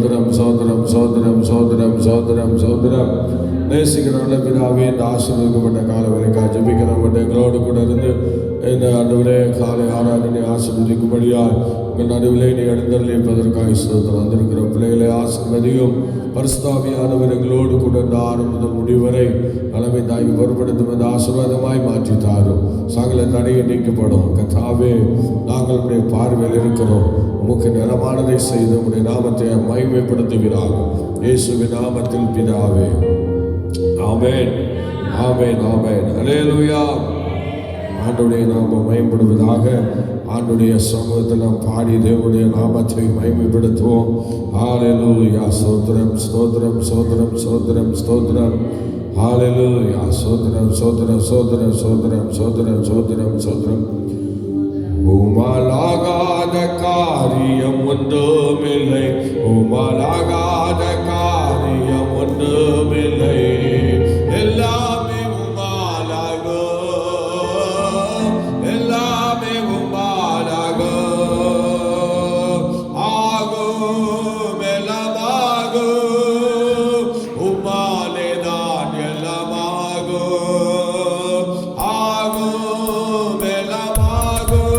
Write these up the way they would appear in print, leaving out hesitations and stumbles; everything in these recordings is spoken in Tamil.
சோதரம் சோதரம் சோதரம் சோதரம் சோதரம் சோதரம். நேசிக்கிற நல்ல பிதாவே, இந்த ஆசீர்வதிக்கப்பட்ட கால வரைக்கும் ஜெபிக்கிறவங்க எங்களோடு கூட இருந்து இந்த ஆண்டவரே காலை ஆராதனை ஆசீர்வதிக்கும்படியால் உங்கள் நடுவிலே நீ எழுந்தருளிப்பதற்காக ஸ்தோத்திரம். வந்திருக்கிற பிள்ளைகளை ஆசீர்வதியும். பரிசுத்தாவியானவர் எங்களோடு கூட இந்த ஆரம்பம் முடிவரை தலைமை தாய்க்கு பொருட்படுத்தும் அந்த ஆசீர்வாதமாய் மாற்றி தாரும். சகல தடையை நீக்கப்படும். கர்த்தாவே, நாங்கள் உடைய பார்வையில் இருக்கிறோம். உமக்கு நிறமானதை செய்து உடைய நாமத்தை மகிமைப்படுத்துகிறார். இயேசுவின் நாமத்தில் பிதாவே, ஆமென், ஆமென், ஆமென். அல்லேலூயா. ஆண்டுடைய நாமம் மகிமைப்படுவதாக. ஆண்டுடைய சமூகத்தில் நாம் பாடி தேவனுடைய நாமத்தை மகிமைப்படுத்துவோம். ஹல்லேலூயா. ஸ்தோத்திரம் ஸ்தோத்திரம் ஸ்தோத்திரம் ஸ்தோத்திரம் ஸ்தோத்திரம். ஹல்லேலூயா. ஸ்தோத்திரம் ஸ்தோத்திரம் ஸ்தோத்திரம் ஸ்தோத்திரம் ஸ்தோத்திரம் ஸ்தோத்திரம் ஸ்தோத்திரம். உமாலாகாத காரியம் ஒன்றுமில்லை, உமாலாகாத காரியம் ஒன்றுமில்லை. எல்லாமே உமாலாகும், எல்லாமே உமாலாகும். ஆகும் எல்லாமாகும், உமாலேதான் எல்லாமாகும். ஆகும் எல்லாமாகும்,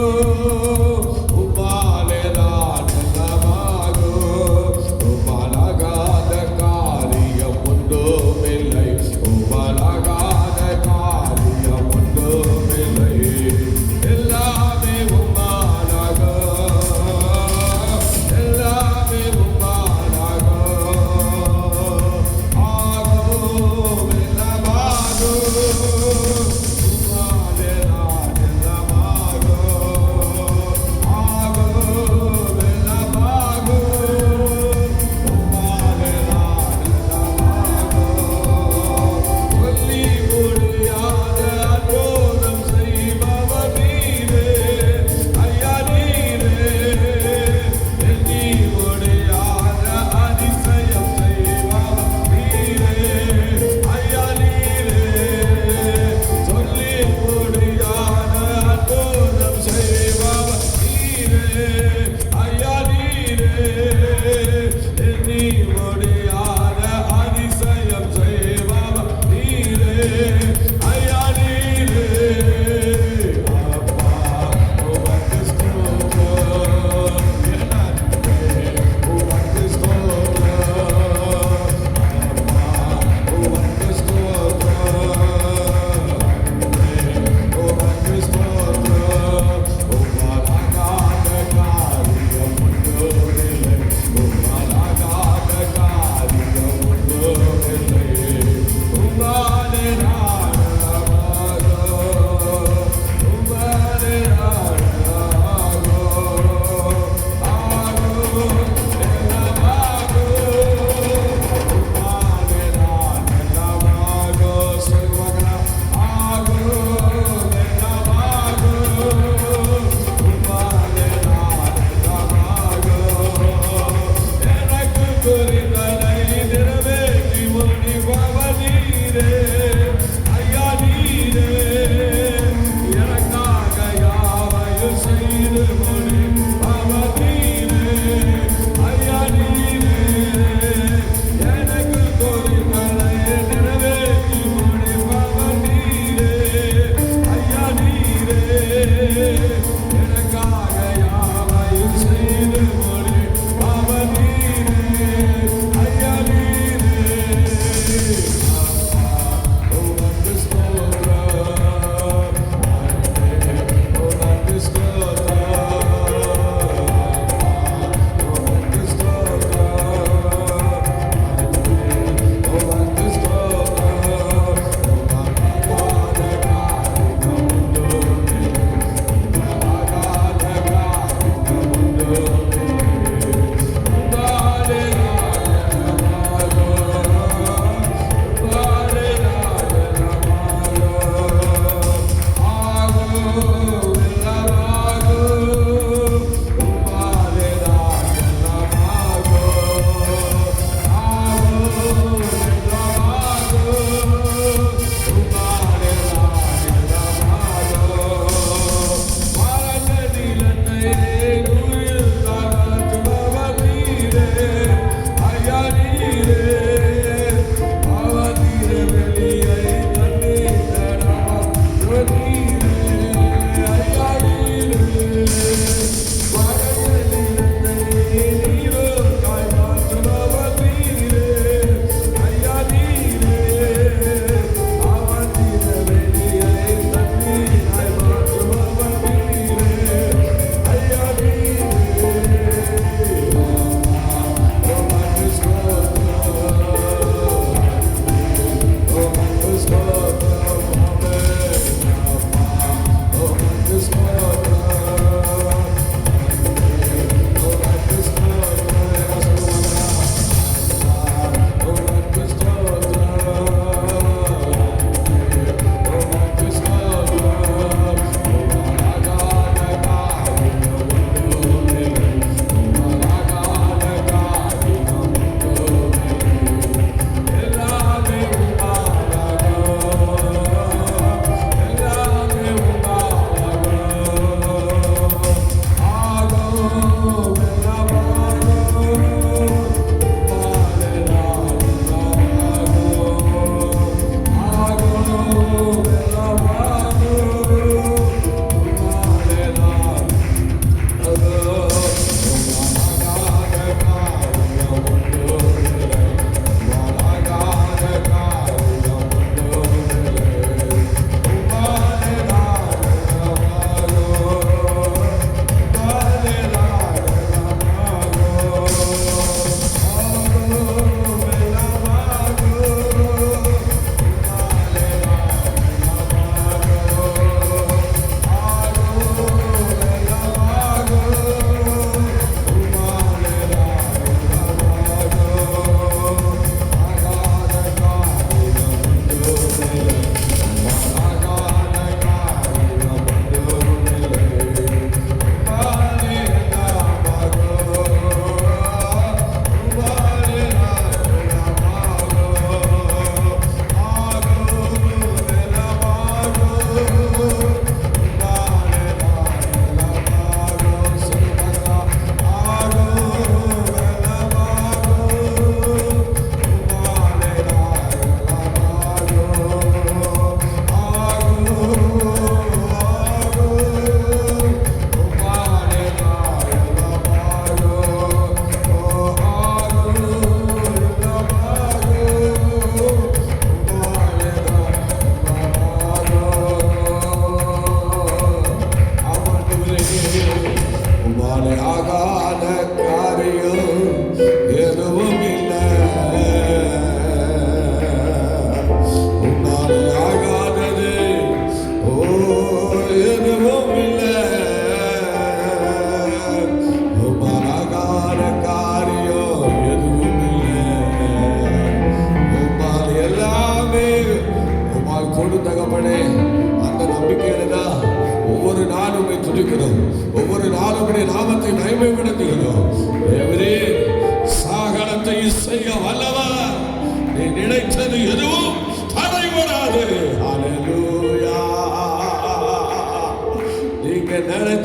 உமாலேதான் எல்லாமாகும். உமால்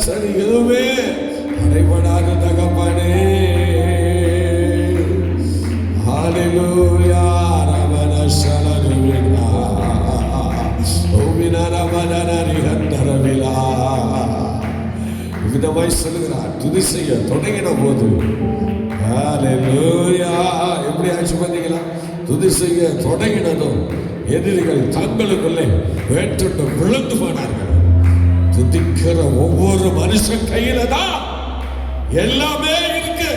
சரி எதுவுமே அடைபடாத தகப்பனே. ஹalleluya ரமண சலனுவினா ஓவினா ரமணனரி ஹந்தரவிலா. விதமாய் சொல்லுகிறார், துதி செய்ய தொடங்கின போது ஹalleluya எப்படி ஆச்சு பார்த்தீங்களா? துதி செய்ய தொடங்கினதும் எதிரிகள் தங்களுக்குள்ளே வேற்றுண்டு விழுந்து போனார்கள். துதிக்கிற ஒவ்வொரு மனுஷன் கையில தான் எல்லாமே இருக்கு.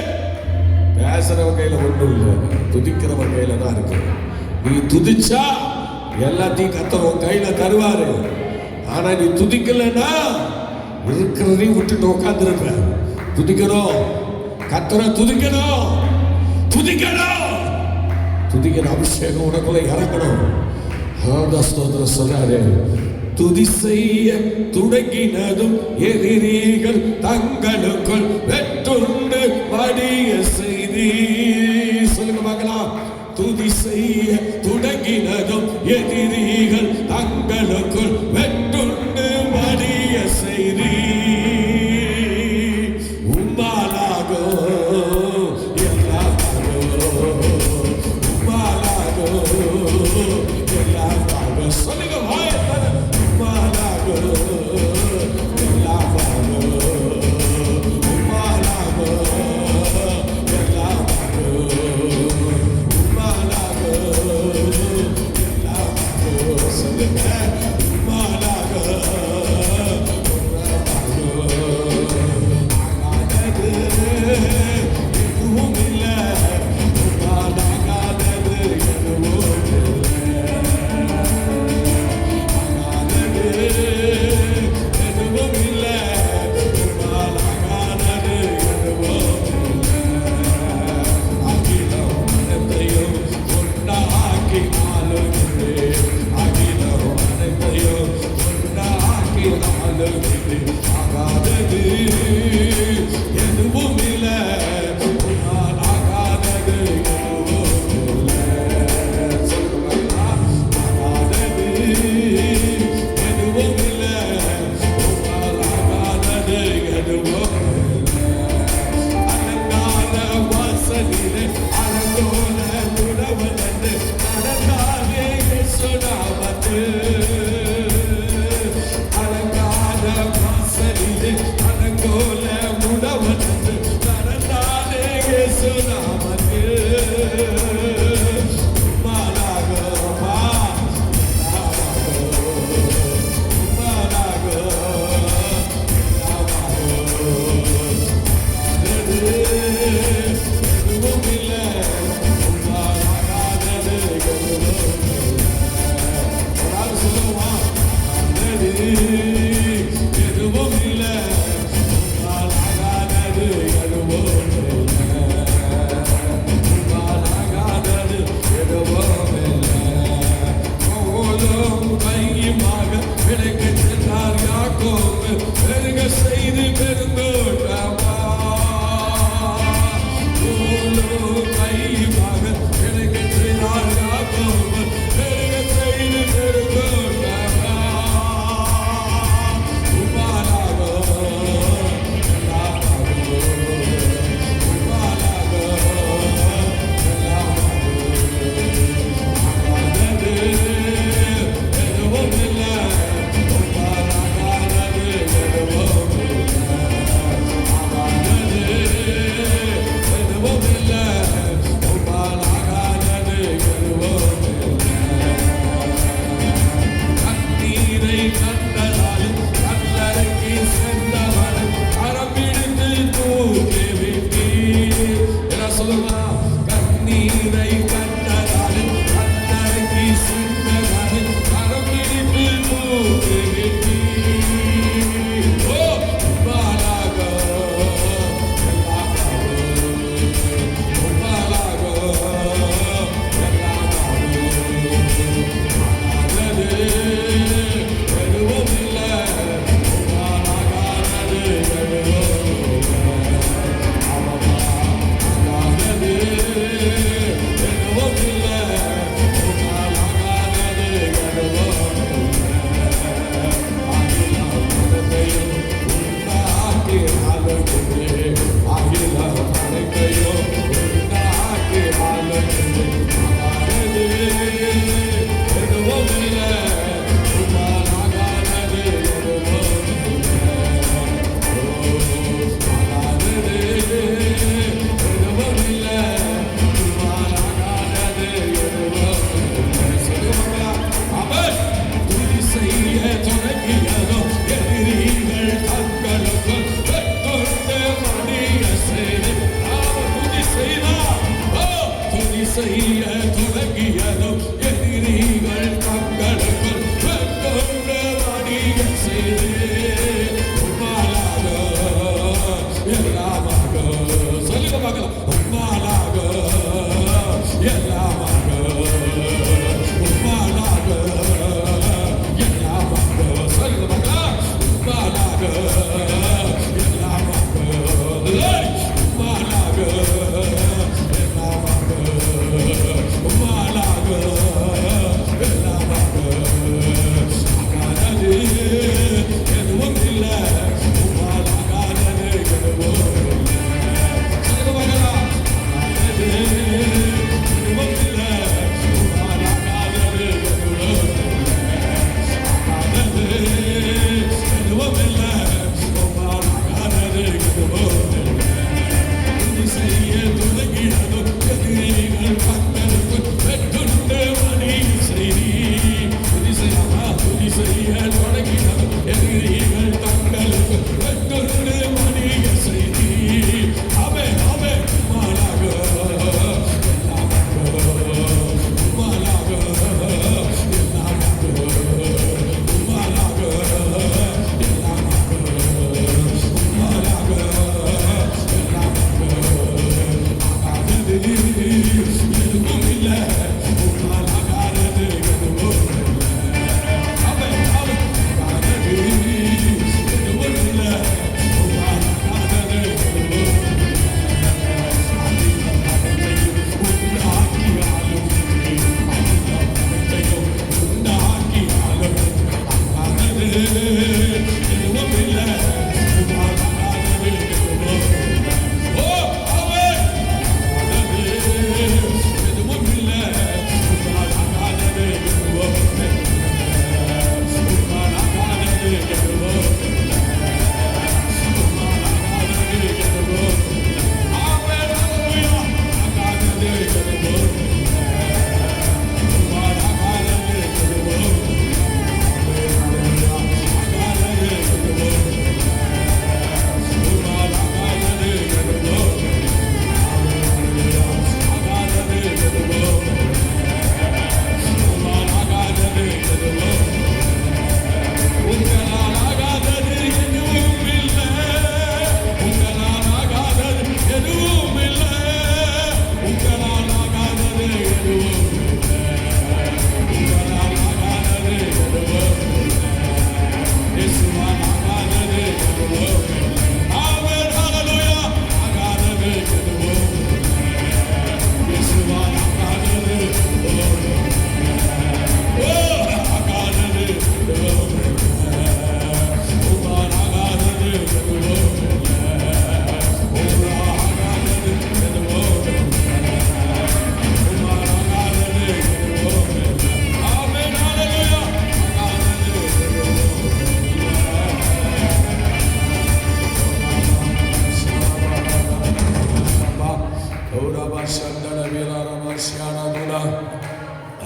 பேசுறவன் கையில ஒன்றும் இல்லை, துதிக்கிறவன் கையில தான் இருக்கு. நீ துதிச்சா எல்லாத்தையும் கர்த்தர் கையில தருவாரு. ஆனா நீ துதிக்கலன்னா இருக்கிறதையும் விட்டுட்டு உட்கார்ந்துருப்ப. துதிக்கணும், கர்த்தரை துதிக்கணும், துதிக்கணும். துதிக்கிற அபிஷேகம் உனக்குள்ள இறங்கணும். ஸ்தோத்திரம் சொல்றாரு, துதி செய்ய தொடங்கினதும் எதிரிகள் தங்களுக்குள் வெற்றுண்டு மடிய செய்தி. சொல்லுங்க பார்க்கலாம். துதி செய்ய தொடங்கினதும் எதிரிகள் தங்களுக்குள் வெற்றுண்டு மடிய செய்தி. உம்மாலாகோ சொல்லுங்க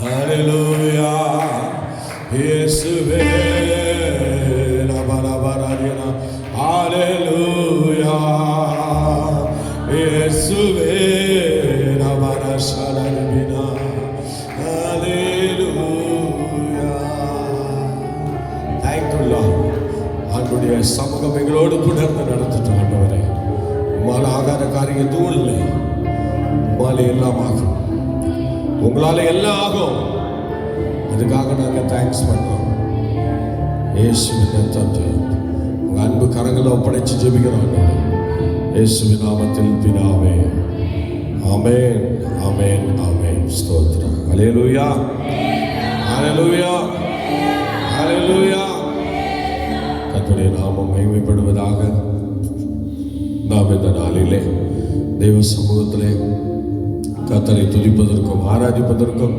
ஹalleluya இயேசுவே ஹalleluya இயேசுவே நவரசலபினா ஹalleluya. Thank you Lord. ஆண்டவருடைய சமூகம் எங்களோடு கூட நடத்திட்டு ஆண்டவரே, உம்மால் ஆகாத காரியம் எதுவும் இல்லை. உம்மால் எல்லாம் ஆகும், உங்களால் எல்லாம் ஆகும். அதுக்காக நாங்கள் தேங்க்ஸ் பண்ணுறோம். இயேசுவின் உங்கள் அன்பு கரங்களை ஒப்படைச்சு ஜெபிக்கிறோம் இயேசுவின் நாமத்தில் பிதாவே. ஆமென் ஆமென் ஆமென். ஸ்தோத்திரம். ஹல்லேலூயா ஹல்லேலூயா ஹல்லேலூயா. கர்த்தருடைய நாமம் மகிமைப்படுவதாக. நாம் இந்த நாளிலே தெய்வ சமூகத்திலே கர்த்தரை துதிப்பதற்கும் ஆராதிப்பதற்கும்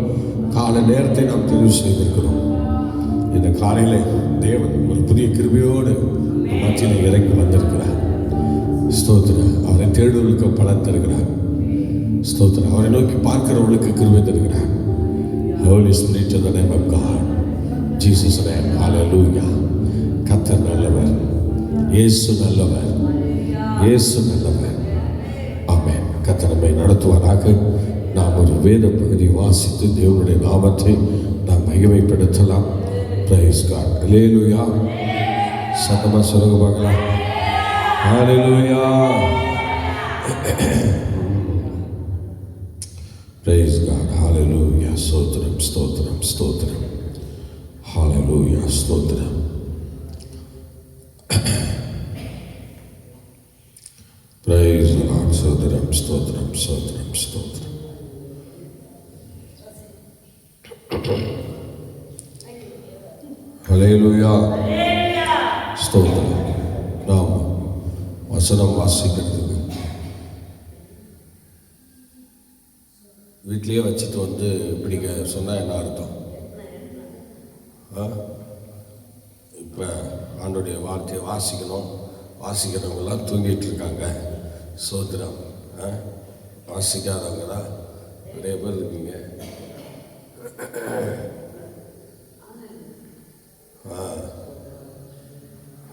கால நேரத்தை நாம் தெரிவு செய்திருக்கிறோம். இந்த காலையிலே தேவன் ஒரு புதிய கிருபையோடு மத்தியில் இறங்கி வந்திருக்கிறார். ஸ்தோத்திரம். அவரை தேடுவதற்கு பலன் தருகிறார். ஸ்தோத்திரம். அவரை நோக்கி பார்க்கிறவர்களுக்கு கிருபை தருகிறார். Holy Spirit in the name of God. Jesus name. Hallelujah. கர்த்தர் நல்லவர், இயேசு நல்லவர், இயேசு நல்லவர். ஆமென். கர்த்தர் நம்மை நடத்துவாராக. நாம் ஒரு வேத பகுதி வாசித்து தேவனுடைய நாமத்தை நாம் மகிமைப்படுத்தலாம். Praise God. Hallelujah. சத்தமா சொல்லுங்க பார்க்கலாம். Hallelujah. Praise God. Hallelujah. ஸ்தோத்திரம் ஸ்தோத்திரம் ஸ்தோத்திரம். Hallelujah. ஸ்தோத்திரம். Praise the Lord. ஸ்தோத்திரம் ஸ்தோத்திரம் ஸ்தோத்திரம் ஸ்தோத்திரம். Hallelujah. ஸ்தோத்திரம். நாம் வசனம் வாசிக்கிறதுக்கு வீட்லேயே வச்சுட்டு வந்து இப்படிங்க சொன்னால் என்ன அர்த்தம்? இப்போ ஆண்டோடைய வார்த்தையை வாசிக்கணும். வாசிக்கிறவங்களாம் தூங்கிட்டு இருக்காங்க. ஸ்தோத்திரம். வாசிக்காதவங்க தான் நிறைய பேர் இருக்கீங்க.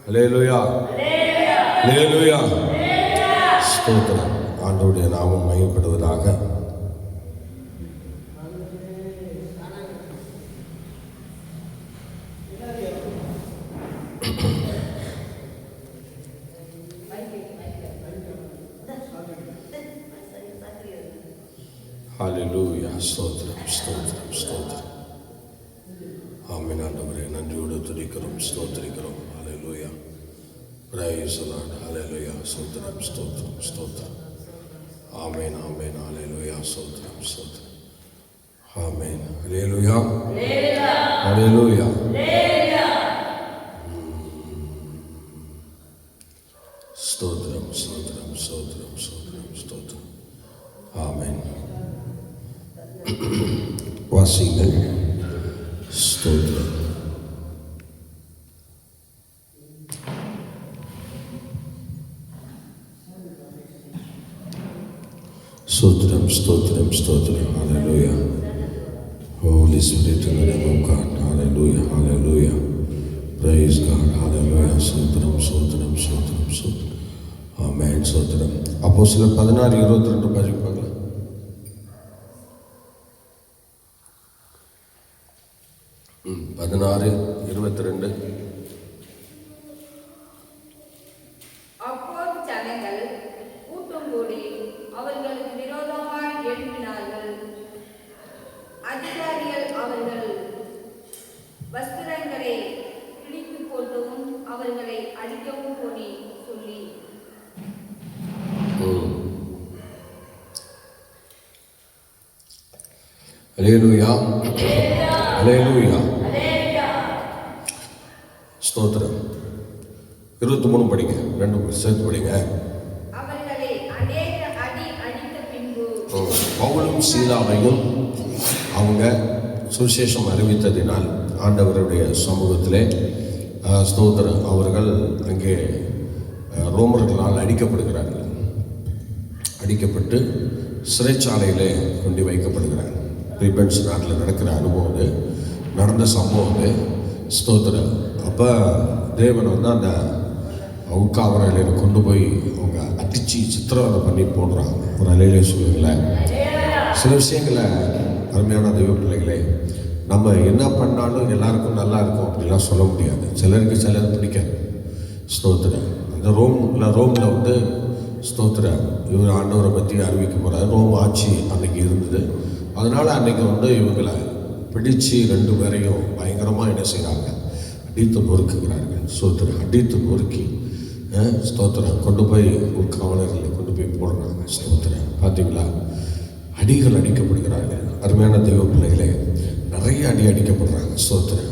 ஹல்லேலூயா ஹல்லேலூயா. ஸ்தோத்திரம். ஆண்டவருடைய நாமம் மகிமைப்படுவதாக. ஹல்லேலூயா. ஸ்தோத்திரம் ஸ்தோத்திரம் ஸ்தோத்திரம். ஆமென். ஆண்டவரே நன்றியோடு துதிக்கிறோம், ஸ்தோத்திரிக்கிறோம். ஹல்லேலூயா. Praise the lord. ஹல்லேலூயா. ஸ்தோத்திரம் ஸ்தோத்திரம் ஸ்தோத்திரம். ஆமென் ஆமென். ஹல்லேலூயா. ஸ்தோத்திரம் ஸ்தோத்திரம். ஆமென். ஹல்லேலூயா ஹல்லேலூயா. ஸ்தோத்திரம் ஸ்தோத்திரம் ஸ்தோத்திரம் ஸ்தோத்திரம் ஸ்தோத்திரம். ஆமென். வாசிங்கள். ஸ்தோத்திரம். ஸ்தோத்திரம் ஸ்தோத்திரம் ஸ்தோத்திரம். ஹல்லேலூயா. Holy Spirit in the name of God. Hallelujah. Hallelujah. Praise God. Hallelujah. ஸ்தோத்திரம் ஸ்தோத்திரம் ஸ்தோத்திரம் ஸ்தோத்திரம். ஆமென். ஸ்தோத்திரம். அப்போஸ்தலர் 16:22 படிப்பாங்க. 16:22. அப்போது ஜனங்கள் கூட்டம் கூடி அவர்களுக்கு விரோதமாய் எழுப்பினார்கள். அதிகாரிகள் அவர்கள் வஸ்திரங்களை கிழித்து போட்டவும் அவர்களை அடிக்கவும் போனி சொல்லி ஹல்லேலூயா ஹல்லேலூயா. ஸ்தோத்திரம். 23 படிங்க. 2 சேர்த்து படிங்க. அவர்களை அநேக அடி அடித்த பின்பு பவுலும் சீலாவையும் அவங்க சுவிசேஷம் அறிவித்ததினால் ஆண்டவருடைய சமூகத்திலே ஸ்தோத்திரம் அவர்கள் அங்கே ரோமர்களால் அடிக்கப்படுகிறார்கள். அடிக்கப்பட்டு சிறைச்சாலையில் கொண்டு வைக்கப்படுகிறார். பிலிப்பைன்ஸ் நாட்டில் நடக்கிற அனுபவம் இது, நடந்த சம்பவம் இது. ஸ்தோத்திரம். அப்போ தேவன் வந்து அந்த உட்காவரையில் கொண்டு போய் அவங்க அடித்து சித்திரவதை பண்ணி போடுறாங்க. ஒரு அலையிலே சொல்லுங்களேன். சில விஷயங்களை அருமையான தெய்வ பிள்ளைகளே, நம்ம என்ன பண்ணாலும் எல்லாருக்கும் நல்லா இருக்கும் அப்படிலாம் சொல்ல முடியாது. சிலருக்கு சிலர் பிடிக்காது. ஸ்தோத்திரம். அந்த ரோமில் வந்து ஸ்தோத்திரம் இவர் ஆண்டவரை பற்றி அறிவிக்க போகிறார். ரோம் ஆட்சி அன்னைக்கு இருந்தது. அதனால் அன்னைக்கு வந்து இவங்களை பிடிச்சு 2 பேரையும் பயங்கரமாக என்ன செய்கிறாங்க, அடித்து நொறுக்குகிறார்கள். ஸ்தோத்திரம். அடித்து நொறுக்கி ஸ்தோத்திரம் கொண்டு போய் ஒரு காவலர்களை கொண்டு போய் போடுறாங்க. ஸ்தோத்திரம். பார்த்தீங்களா, அடிகள் அடிக்கப்படுகிறார்கள். அருமையான தெய்வ பிள்ளைகளே, நிறைய அடிக்கப்படுறாங்க. ஸ்தோத்திரம்.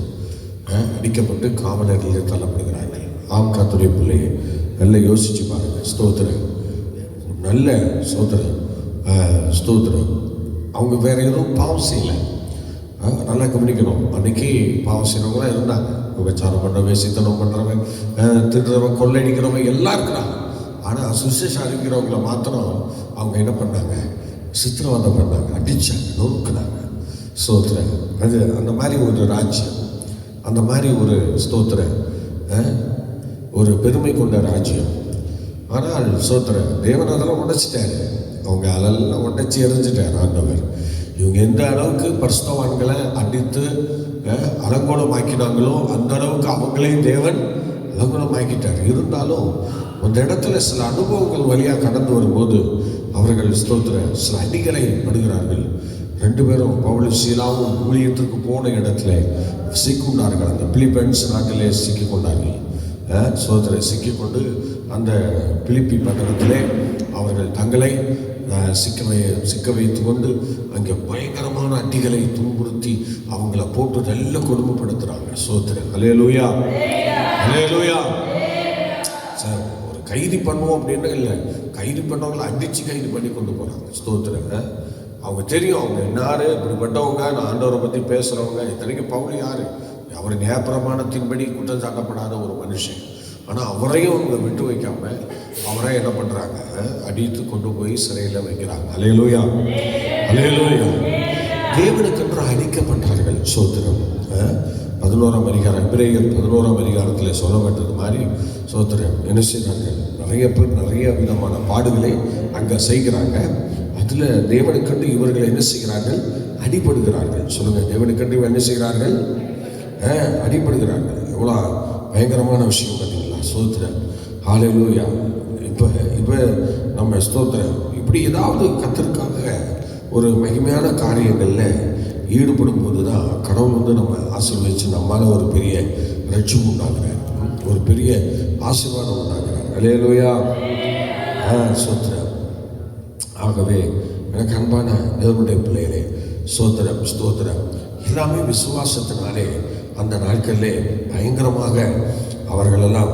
அடிக்கப்பட்டு காவலர்களில் தள்ளப்படுகிறார்கள். ஆம் கர்த்தருடைய பிள்ளையை நல்லா யோசிச்சு பாருங்கள். ஸ்தோத்திரம். நல்ல ஸ்தோத்திரம். ஸ்தோத்திரம். அவங்க வேற எதுவும் பாவம் செய்யலை. நல்லா கவனிக்கணும். அன்னைக்கு பாவம் செய்கிறவங்களாம் இருந்தாங்க. விபச்சாரம் பண்ணுறவங்க, சித்தனம் பண்ணுறவங்க, திருடுறவங்க, கொள்ளையடிக்கிறவங்க எல்லாம் இருக்கிறாங்க. ஆனால் சுவிசேஷம் அறிவிக்கிறவங்கள மாத்திரம் அவங்க என்ன பண்ணாங்க, சித்திரவதை பண்ணாங்க, அடித்தாங்க, நொறுக்குனாங்க. ஸ்தோத்திரம். அது அந்த மாதிரி ஒரு ராஜ்யம், அந்த மாதிரி ஒரு ஸ்தோத்திரம், ஒரு பெருமை கொண்ட ராஜ்யம். ஆனால் ஸ்தோத்திரம் தேவன் அதெல்லாம் உடைச்சிட்டாரு. அவங்க அதெல்லாம் உடைச்சி எறிஞ்சிட்டார் ஆண்டவர். இவங்க எந்த அளவுக்கு பரிசுத்தவான்களை அடித்து அலங்கோலமாக்கினாங்களோ அந்த அளவுக்கு அவங்களையும் தேவன் அலங்கோலமாக்கிட்டார். இருந்தாலும் அந்த இடத்துல சில அனுபவங்கள் வழியாக கடந்து வரும்போது அவர்கள் ஸ்தோத்திர சில அடிகளை படுகிறார்கள். 2 பேரும் பவுலும் சீலாவும் ஊழியத்துக்கு போன இடத்துல சிக்கிக்கொண்டார்கள். அந்த பிலிப்பைன்ஸ் நாட்டிலே சிக்கிக்கொண்டார்கள். சோதரை சிக்கிக்கொண்டு அந்த பிலிப்பி பட்டணத்திலே அவர்கள் தங்களை சிக்க வைத்து கொண்டு அங்கே பயங்கரமான அடிகளை துன்புறுத்தி அவங்கள போட்டு நல்ல கொடுமைப்படுத்துகிறாங்க. சோதரை. அல்லேலூயா, அல்லேலூயா. சார், ஒரு கைது பண்ணுவோம் அப்படின்னு இல்லை, கைது பண்ணவங்களை அடித்து கைது பண்ணி கொண்டு போகிறாங்க. ஸ்தோத்திரங்க. அவங்க தெரியும் அவங்க என்னாரு, இப்படிப்பட்டவங்க, நான் ஆண்டவரை பற்றி பேசுகிறவங்க. இத்தனைக்கு பவுல் யார், அவர் நியாயப்பிரமாணத்தின்படி குற்றம் சாட்டப்படாத ஒரு மனுஷன். ஆனால் அவரையும் அவங்க விட்டு வைக்காமல் அவரை என்ன பண்ணுறாங்க, அடித்து கொண்டு போய் சிறையில் வைக்கிறாங்க. அல்லேலூயா, அல்லேலூயா. தேவனுக்கென்று அடிக்கப்பட்டார்கள். சோத்திரம். 11ஆம் அதிகாரம், எபிரேயர் 11ஆம் அதிகாரத்தில் சொல்லப்பட்டது மாதிரி சோத்திரம் என்ன செய்கிறாங்க, நிறைய பேர் நிறைய விதமான பாடுகளை அங்கே செய்கிறாங்க. அதில் தேவனுக்கென்று இவர்கள் என்ன செய்கிறார்கள், அடிபடுகிறார்கள். சொல்லுங்கள், தேவனுக்கென்று என்ன செய்கிறார்கள், அடிபடுகிறார்கள். எவ்வளோ பயங்கரமான விஷயம் பார்த்தீங்களா. ஸ்தோத்திரம். ஹல்லேலூயா. இப்போ நம்ம ஸ்தோத்திரம் இப்படி ஏதாவது கர்த்தருக்காக ஒரு மகிமையான காரியங்களில் ஈடுபடும் போது தான் கடவுள் வந்து நம்ம ஆசீர்வதித்து நம்மளால் ஒரு பெரிய ரட்சிப்பு உண்டாக்குறார், ஒரு பெரிய ஆசீர்வாதம் உண்டாக்குறார். ஹல்லேலூயா. ஸ்தோத்திரம். ஆகவே எனக்கு அன்பான தேவனுடைய பிள்ளைகளே, ஸ்தோத்திரம், ஸ்தோத்திரம். எல்லாமே விசுவாசத்தினாலே அந்த நாட்களிலே பயங்கரமாக அவர்களெல்லாம்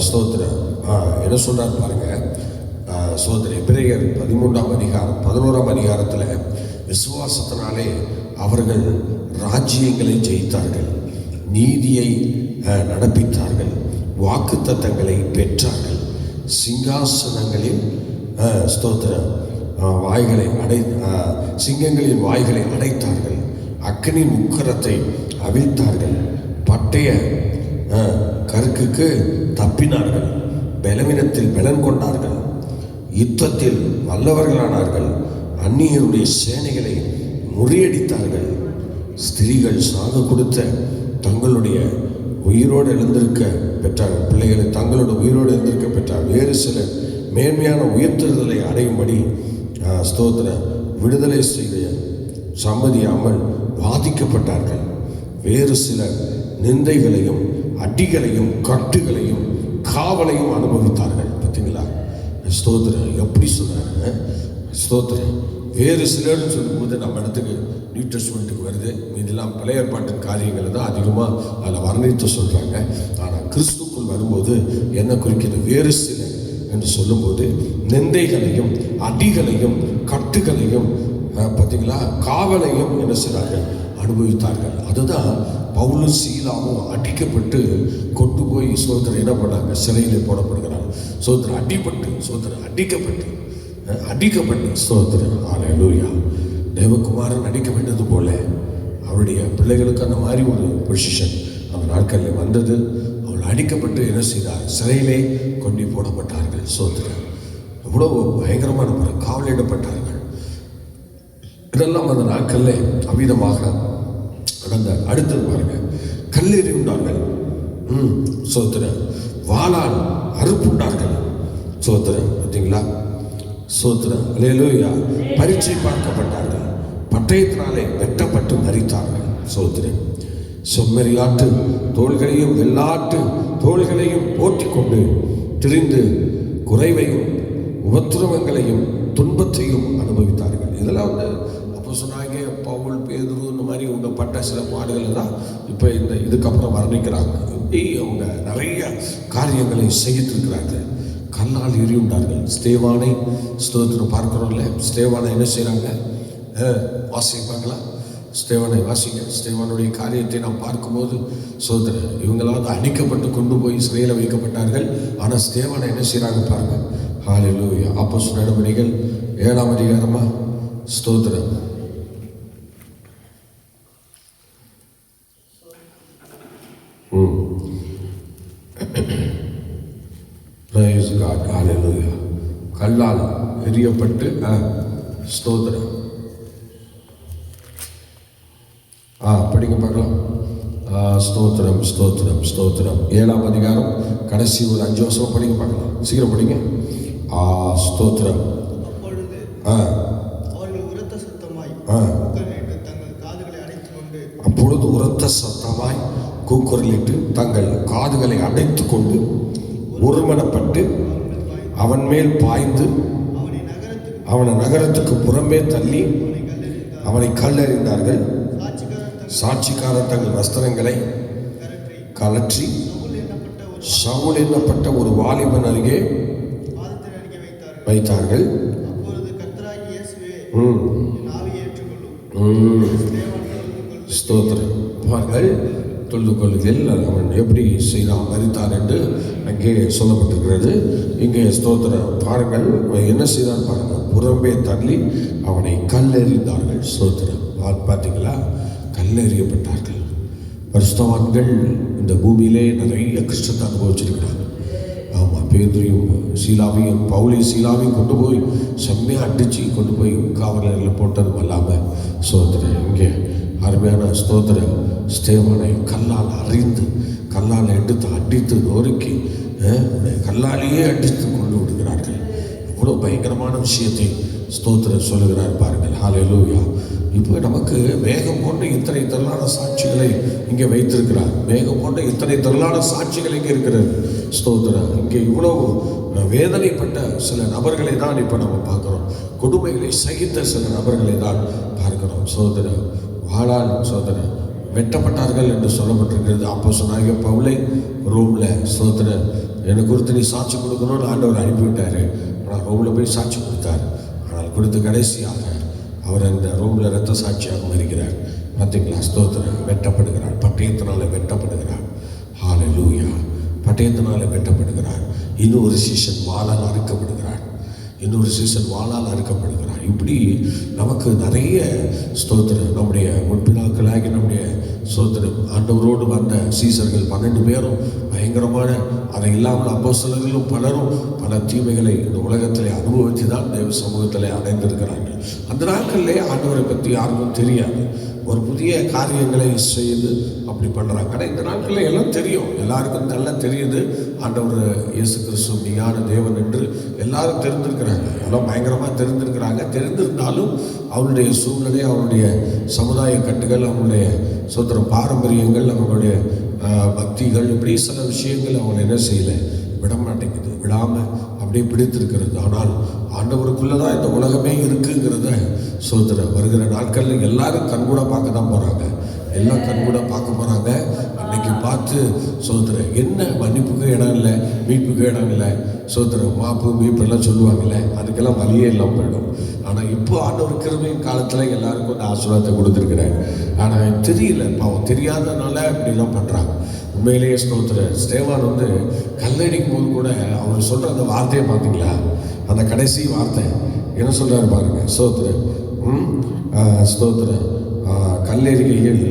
ஸ்தோத்திரம் என்ன சொல்கிறார் பாருங்க. ஸ்தோத்திரம். எபிரேயர் 13ஆம் அதிகாரம் 11ஆம் அதிகாரத்தில் விசுவாசத்தினாலே அவர்கள் ராஜ்யங்களை ஜெயித்தார்கள், நீதியை நடப்பித்தார்கள், வாக்குத்தத்தங்களை பெற்றார்கள், சிங்காசனங்களின் ஸ்தோத்திரம் வாய்களை சிங்கங்களின் வாய்களை அடைத்தார்கள், அக்கினியின் உக்கரத்தை அவிழ்த்தார்கள், பட்டய கருக்குக்கு தப்பினார்கள், பலவீனத்தில் பலன் கொண்டார்கள், யுத்தத்தில் வல்லவர்களானார்கள், அந்நியருடைய சேனைகளை முறியடித்தார்கள், ஸ்திரீகள் சாக கொடுத்த தங்களுடைய உயிரோடு எழுந்திருக்க பெற்றார்கள், பிள்ளைகளை தங்களோட உயிரோடு எழுந்திருக்க பெற்றார்கள், வேறு சில மேன்மையான உயர்த்துதலை அடையும்படி ஸ்தோத்திர விடுதலை செய்ய சம்மதியாமல் வாதிக்கப்பட்டார்கள், வேறு சில நிந்தைகளையும் அடிகளையும் கட்டுகளையும் காவலையும் அனுபவித்தார்கள். பார்த்தீங்களா ஸ்தோத்திரம் எப்படி சொல்றாங்க. ஸ்தோத்திரம். வேறு சிலர்னு சொல்லும்போது நம்ம இடத்துக்கு நியூ டெஸ்ட்மெண்ட்டுக்கு வருது, இதெல்லாம் பழைய ஏற்பாட்டின் காரியங்களை தான் அதிகமாக அதில் வர்ணித்து சொல்கிறாங்க. ஆனால் கிறிஸ்துக்குள் வரும்போது என்ன குறிக்கிறது, வேறு சிலர் என்று சொல்லும்போது நிந்தைகளையும் அடிகளையும் கட்டுகளையும் பார்த்தீங்களா காவலையும் என்ன செய்கிறார்கள், அனுபவித்தார்கள். அதுதான் பவுலும் சீலாவும் அடிக்கப்பட்டு கொண்டு போய் சோதனை என்ன பண்ணாங்க, சிறையில் போடப்படுகிறாங்க. சோதனை அடிப்பட்டு, சோதனை அடிக்கப்பட்டு அடிக்கப்பட்டு ஸ்தோத்திரம் ஹல்லேலூயா. தேவகுமாரன் அடிக்கப்பட்டது போல அவருடைய பிள்ளைகளுக்கு அந்த மாதிரி ஒரு பொசிஷன் அந்த நாட்களில் வந்தது. அவள் அடிக்கப்பட்டு என்ன செய்தார்? சிறையிலே கொண்டு போடப்பட்டார்கள். ஸ்தோத்திரம். எவ்வளோ பயங்கரமான முறை காவலிடப்பட்டார்கள். இதெல்லாம் அந்த நாட்களில் அவ்விதமாக நடந்த. அடுத்தது பாருங்க, கல்லெறி உண்டார்கள். ஸ்தோத்திரம். வாளால் அறுப்புண்டார்கள். ஸ்தோத்திரம். பார்த்தீங்களா? ஸ்தோத்திரம். அல்லேலூயா. பரீட்சை பார்க்கப்பட்டார்கள். பட்டயத்தினாலே வெட்டப்பட்டு மரித்தார்கள். ஸ்தோத்திரம். செம்மறியாட்டு தோள்களையும் வெள்ளாட்டு தோள்களையும் போற்றிக் கொண்டு திரிந்து குறைவையும் உபத்திரவங்களையும் துன்பத்தையும் அனுபவித்தார்கள். இதெல்லாம் அப்போ சொன்னாங்க பவுல், பேதுரு இந்த மாதிரி அவங்க பட்ட சில பாடுகளை தான் இப்போ இதுக்கப்புறம் வர்ணிக்கிறாங்க. இப்படி அவங்க நிறைய காரியங்களை செய்திருக்கிறாங்க. கல்லால் எரியுண்டார்கள். ஸ்தேவானை ஸ்தோத்திரம் பார்க்குறோம்ல. ஸ்தேவானை என்ன செய்கிறாங்க? வாசிப்பாங்களா? ஸ்தேவானை வாசிங்க. ஸ்தேவானுடைய காரியத்தை நாம் பார்க்கும்போது சோதரன் இவங்களாவது அடிக்கப்பட்டு கொண்டு போய் சிறையில் வைக்கப்பட்டார்கள். ஆனால் ஸ்தேவானை என்ன செய்கிறாங்க பாருங்க. ஹல்லேலூயா. அப்போஸ்தலர் நடவடிக்கைகள் 7ஆம் அதிகாரமா? ஸ்தோத்திரம். Praise God. Hallelujah. கல்லால் எரியப்பட்டு ஸ்தோத்திரம். படிக்க பார்க்கலாம். ஸ்தோத்திரம் ஸ்தோத்திரம் ஸ்தோத்திரம். 7ஆம் அதிகாரம் கடைசி ஒரு 5 வருஷம் படிக்க பார்க்கலாம். சீக்கிரம் படிங்க. ஸ்தோத்திரம். அப்பொழுது உரத்த சத்தமாய் கூக்குரலிட்டு தங்கள் காதுகளை அடைத்துக் கொண்டு ஒருமனப்பட்டு அவன் மேல் பாய்ந்து அவனை நகரத்துக்கு புறம்பே தள்ளி அவனை கல்லெறிந்தார்கள். சாட்சிக்காரர் தங்கள் வஸ்திரங்களை கலற்றி சவுல் என்னப்பட்ட ஒரு வாலிபன் அருகே வைத்தார்கள். ஸ்தோத்திரம். தொழுது கொள்ளுதல் அவன் எப்படி செய்தான் மரித்தான் என்று அங்கே சொல்லப்பட்டிருக்கிறது. இங்கே ஸ்தோத்திரம் பாருங்கள், என்ன செய்தான் பாருங்கள். புறம்பே தள்ளி அவனை கல்லெறிந்தார்கள். ஸ்தோத்திரம். பார்த்தீங்களா? கல்லெறியப்பட்டார்கள். பரிசுத்தவான்கள் இந்த பூமியிலே நிறைய கஷ்டத்தை அனுபவிச்சிருக்கிறாங்க. ஆமாம், பேதுரையும் சீலாவையும் பவுலையும் சீலாவையும் கொண்டு போய் செம்மையாக அடித்து கொண்டு போய் காவலர்களில் போட்டதும் இல்லாமல் ஸ்தோத்திரம் இங்கே அருமையான ஸ்தோத்திரம் ஸ்தேவானை கல்லால் அறிந்து கல்லால் எடுத்து அடித்து நொறுக்கி கல்லாலேயே அடித்து கொண்டு விடுகிறார்கள். இவ்வளோ பயங்கரமான விஷயத்தை ஸ்தோத்திரம் சொல்லுகிறார் பாருங்கள். ஹல்லேலூயா. இப்போ நமக்கு வேகம் கொண்ட இத்தனை திரளான சாட்சிகளை இங்கே வைத்திருக்கிறார். வேகம் கொண்ட இத்தனை திரளான சாட்சிகள் இங்கே இருக்கிறது. ஸ்தோத்திரம். இங்கே இவ்வளோ வேதனைப்பட்ட சில நபர்களை தான் இப்போ நம்ம பார்க்குறோம். கொடுமைகளை சகித்த சில நபர்களை தான் பார்க்கிறோம். சோதரன் வாளால் சோதரன் வெட்டப்பட்டார்கள் என்று சொல்லப்பட்டிருக்கிறது. அப்போ சொன்னாங்க பவுலை ரோமில் சோதரன் என்னை குறித்து நீ சாட்சி கொடுக்கணும்னு ஆண்டவர் அனுப்பிவிட்டார். ஆனால் ரோமில் போய் சாட்சி கொடுத்தார். ஆனால் கொடுத்து கடைசியாக அவர் அந்த ரோமில் இரத்த சாட்சியாக மரிக்கிறார். பார்த்தீங்களா? ஸ்தோத்திரம். வெட்டப்படுகிறார். பட்டயத்தினால வெட்டப்படுகிறார். ஹல்லேலூயா. பட்டயத்தினால வெட்டப்படுகிறார். இன்னொரு சீசன் வாளால் அறுக்கப்படுகிறார். இன்னொரு சீசன் வாளால் அறுக்கப்படுகிறார். இப்படி நமக்கு நிறைய ஸ்தோத்திரம் நம்முடைய முற்பிதாக்களாகி நம்முடைய ஸ்தோத்திரம் ஆண்டவரோடு வந்த சீசர்கள் 12 பேரும் பயங்கரமான அதை இல்லாமல் அப்போஸ்தலர்களும் பலரும் பல தீமைகளை இந்த உலகத்திலே அனுபவித்து தான் தேவ சமூகத்தில் அடைந்திருக்கிறார்கள். அந்த நாட்களிலே ஆண்டவரை பற்றி யாருக்கும் தெரியாது. ஒரு புதிய காரியங்களை செய்து அப்படி பண்ணுறாங்க. ஆனால் இந்த நாட்களில் எல்லாம் தெரியும், எல்லாருக்கும் நல்லா தெரியுது ஆண்டவர் இயேசு கிறிஸ்து மெய்யான தேவன் என்று எல்லாரும் தெரிந்திருக்கிறாங்க. எல்லாம் பயங்கரமாக தெரிந்திருக்கிறாங்க. தெரிந்திருந்தாலும் அவருடைய சூழ்நிலை, அவருடைய சமுதாய கட்டுகள், அவங்களுடைய சோத்திரம் பாரம்பரியங்கள், அவங்களுடைய பக்திகள், இப்படி சில விஷயங்கள் அவங்களை என்ன செய்யலை, விட மாட்டேங்குது. விடாமல் அப்படியே பிடித்திருக்கிறது. ஆனால் ஆண்டவருக்குள்ளே தான் இந்த உலகமே இருக்குங்கிறத சோதர வருகிற நாட்களில் எல்லாரும் கண்கூட பார்க்க தான் போகிறாங்க. எல்லாம் கண்கூட பார்க்க போகிறாங்க. அன்னைக்கு பார்த்து சோதர என்ன மன்னிப்புக்கு இடம் இல்லை, மீட்புக்கு இடம் இல்லை, சோதர மாப்பு மீட்பெல்லாம் சொல்லுவாங்கல்ல, அதுக்கெல்லாம் வழியே இல்லாமல் போயிடும். ஆனால் இப்போ ஆண்டவர் கிருபையின் காலத்தில் எல்லாருக்கும் அந்த ஆசீர்வாதத்தை கொடுத்துருக்குறாரு. ஆனால் தெரியல, பாவம் தெரியாதனால இப்படிலாம் பண்ணுறாங்க. உண்மையிலேயே ஸ்தோத்திர ஸ்தேவான் கல்லடிக்கும் போது கூட அவர் சொல்கிற அந்த வார்த்தையை பார்த்தீங்களா? அந்த கடைசி வார்த்தை என்ன சொல்றாரு பாருங்க. ஸ்தோத்திரம். ஸ்தோத்திரம். கல்லெறிகையில்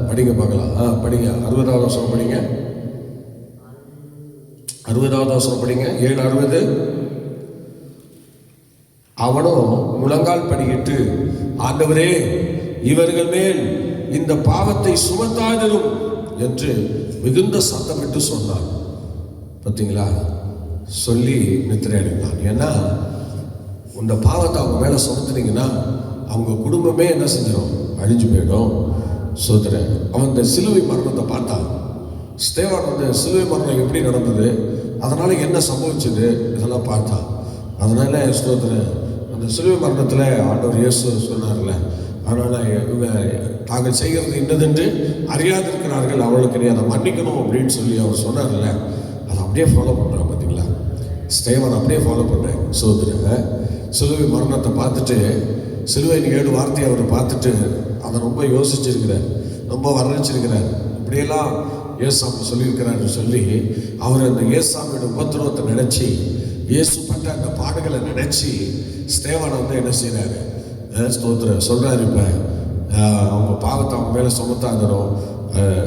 படிங்க பார்க்கலாம். படிங்க 60வது வசனம் படிங்க. 60வது வசனம் படிங்க. 7:60. அவனும் முழங்கால் படியிட்டு, ஆண்டவரே இவர்கள் மேல் இந்த பாவத்தை சுமத்தாதிரும் என்று மிகுந்த சத்தமிட்டு சொன்னான். பார்த்தீங்களா? சொல்லி நித்திரை அடைந்தான். ஏன்னா இந்த பாவத்தை அவங்க மேலே சுமத்துனீங்கன்னா அவங்க குடும்பமே என்ன செஞ்சிடும்? அழிஞ்சு போயிடும். சோதரன் அவன் இந்த சிலுவை மரணத்தை பார்த்தான். ஸ்தேவான் வந்து சிலுவை மரணம் எப்படி நடந்தது, அதனால என்ன சம்பவிச்சது, இதெல்லாம் பார்த்தான். அதனால ஸ்தோத்திரன் அந்த சிலுவை மரணத்தில் ஆண்டவர் இயேசு சொன்னார்ல, அதனால இவங்க தாங்கள் செய்கிறது இன்னதென்று அறியாதிருக்கிறார்கள், அவளுக்கு நீ அதை மன்னிக்கணும் அப்படின்னு சொல்லி அவர் சொன்னார்ல, அதை அப்படியே ஃபாலோ பண்ணுறான். பார்த்தீங்களா? ஸ்தேவான் அப்படியே ஃபாலோ பண்ணுறேன். சோதரன் சிலுவை மரணத்தை பார்த்துட்டு, சிலுவையின் 7 வார்த்தையை அவர் பார்த்துட்டு அதை ரொம்ப யோசிச்சிருக்கிறார், ரொம்ப வர்ணிச்சிருக்கிறார். இப்படியெல்லாம் ஏசாமி சொல்லியிருக்கிறாரு சொல்லி அவர் அந்த ஏசாமியோட உபத்திரவத்தை நினைச்சு, இயேசு பட்ட அந்த பாடுகளை நினைச்சு ஸ்தேவானை வந்து என்ன செய்யறாரு? ஸ்தோத்திரம் சொல்றாரு. இப்போ அவங்க பாவத்தை அவங்க மேலே சுமத்தாங்கணும்.